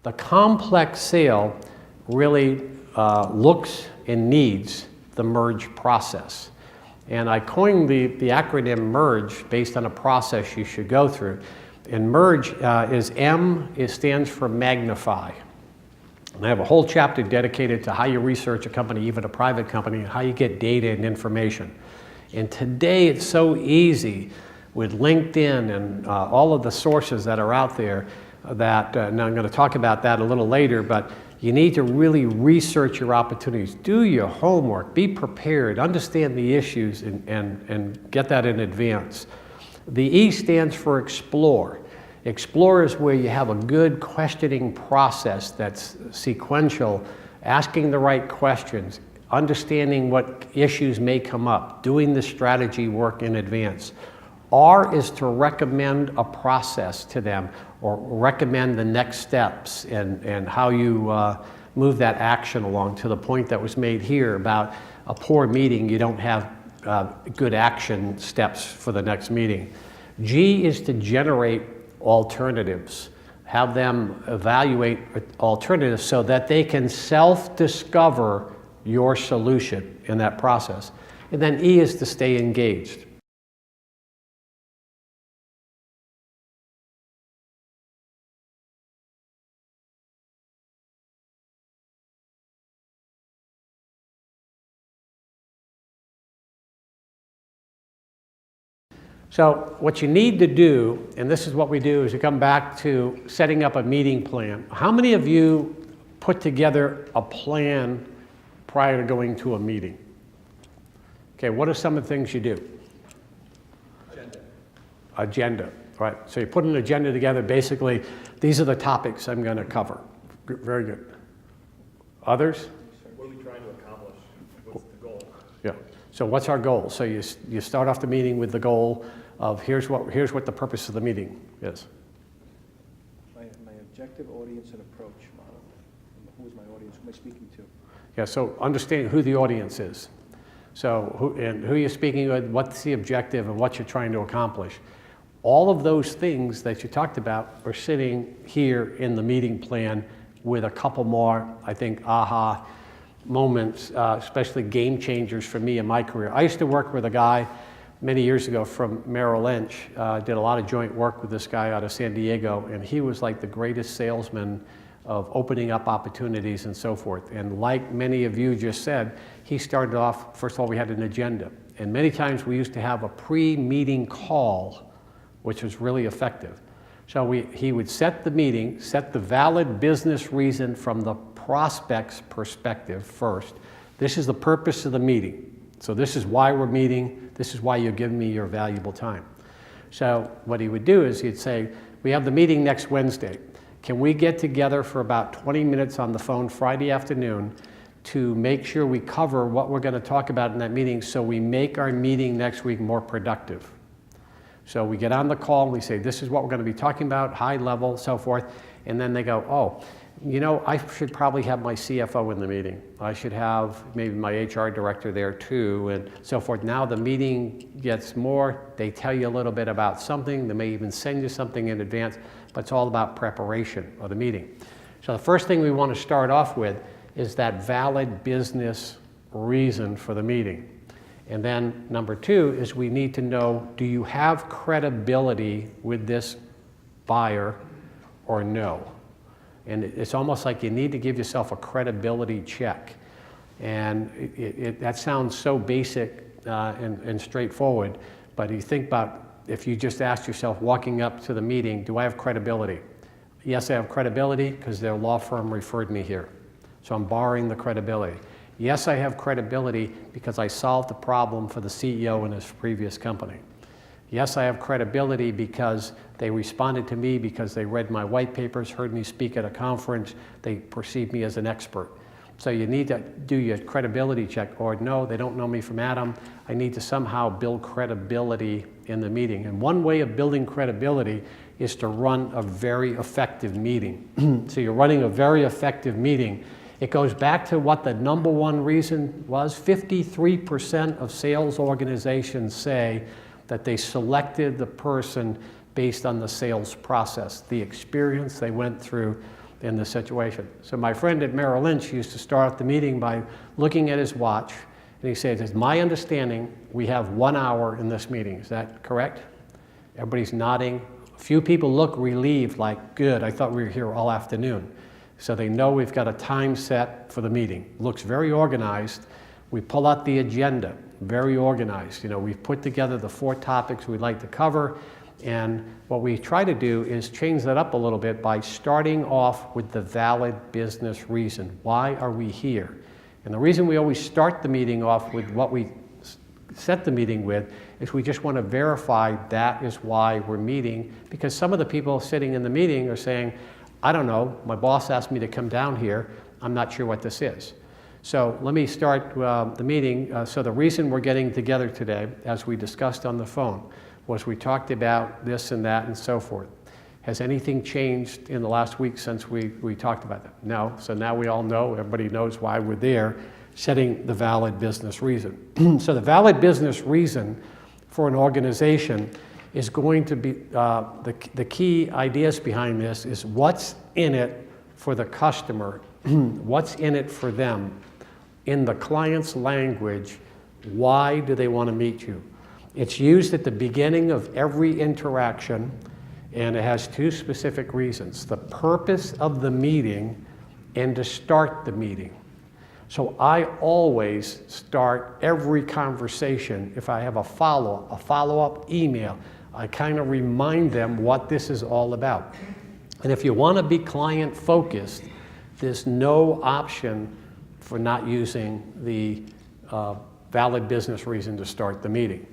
The complex sale really looks and needs the merge process. And I coined the acronym MERGE based on a process you should go through. And MERGE is M, it stands for magnify. And I have a whole chapter dedicated to how you research a company, even a private company, and how you get data and information. And today it's so easy with LinkedIn and all of the sources that are out there that, now I'm going to talk about that a little later, but you need to really research your opportunities. Do your homework, be prepared, understand the issues, and get that in advance. The E stands for explore. Explore is where you have a good questioning process that's sequential, asking the right questions, understanding what issues may come up, doing the strategy work in advance. R is to recommend a process to them or recommend the next steps and how you move that action along to the point that was made here about a poor meeting, you don't have good action steps for the next meeting. G is to generate alternatives, have them evaluate alternatives so that they can self-discover your solution in that process. And then E is to stay engaged. So what you need to do, and this is what we do, is you come back to setting up a meeting plan. How many of you put together a plan prior to going to a meeting? Okay, what are some of the things you do? Agenda, right. So you put an agenda together, basically, these are the topics I'm going to cover. Very good. Others? What are we trying to accomplish? What's the goal? Yeah. So what's our goal? So you start off the meeting with the goal of here's what the purpose of the meeting is. My objective, audience, and approach model. Who is my audience? Who am I speaking to? Yeah, so understanding who the audience is. So who you're speaking with, what's the objective, and what you're trying to accomplish. All of those things that you talked about are sitting here in the meeting plan with a couple more, I think, aha moments, especially game changers for me in my career. I used to work with a guy many years ago from Merrill Lynch, did a lot of joint work with this guy out of San Diego, and he was like the greatest salesman of opening up opportunities and so forth. And like many of you just said, he started off, first of all, we had an agenda. And many times we used to have a pre-meeting call, which was really effective. So he would set the meeting, set the valid business reason from the prospect's perspective first. This is the purpose of the meeting. So this is why we're meeting. This is why you're giving me your valuable time. So what he would do is he'd say, we have the meeting next Wednesday. Can we get together for about 20 minutes on the phone Friday afternoon to make sure we cover what we're going to talk about in that meeting so we make our meeting next week more productive? So we get on the call and we say, this is what we're going to be talking about, high level, so forth. And then they go, oh, you know, I should probably have my CFO in the meeting. I should have maybe my HR director there too, and so forth. Now the meeting gets more, they tell you a little bit about something, they may even send you something in advance, but it's all about preparation of the meeting. So the first thing we want to start off with is that valid business reason for the meeting. And then number two is we need to know, do you have credibility with this buyer or no? And it's almost like you need to give yourself a credibility check. And that sounds so basic and straightforward, but you think about if you just ask yourself walking up to the meeting, do I have credibility? Yes, I have credibility because their law firm referred me here. So I'm borrowing the credibility. Yes, I have credibility because I solved the problem for the CEO in his previous company. Yes, I have credibility because they responded to me because they read my white papers, heard me speak at a conference, they perceive me as an expert. So you need to do your credibility check, or no, they don't know me from Adam. I need to somehow build credibility in the meeting. And one way of building credibility is to run a very effective meeting. So you're running a very effective meeting. It goes back to what the number one reason was. 53% of sales organizations say that they selected the person based on the sales process, the experience they went through, in this situation. So my friend at Merrill Lynch used to start the meeting by looking at his watch, and he says, it's my understanding we have 1 hour in this meeting. Is that correct? Everybody's nodding. A few people look relieved, like, good, I thought we were here all afternoon. So they know we've got a time set for the meeting. Looks very organized. We pull out the agenda, very organized. You know, we've put together the 4 topics we'd like to cover, and what we try to do is change that up a little bit by starting off with the valid business reason. Why are we here? And the reason we always start the meeting off with what we set the meeting with is we just want to verify that is why we're meeting, because some of the people sitting in the meeting are saying, I don't know, my boss asked me to come down here, I'm not sure what this is. So let me start the meeting. So the reason we're getting together today, as we discussed on the phone, was we talked about this and that and so forth. Has anything changed in the last week since we talked about that? No. So now we all know, everybody knows why we're there, setting the valid business reason. So the valid business reason for an organization is going to be, the key ideas behind this is what's in it for the customer, what's in it for them. In the client's language, why do they want to meet you? It's used at the beginning of every interaction, and it has 2 specific reasons: the purpose of the meeting and to start the meeting. So I always start every conversation, if I have a follow-up email, I kind of remind them what this is all about. And if you want to be client-focused, there's no option for not using the valid business reason to start the meeting.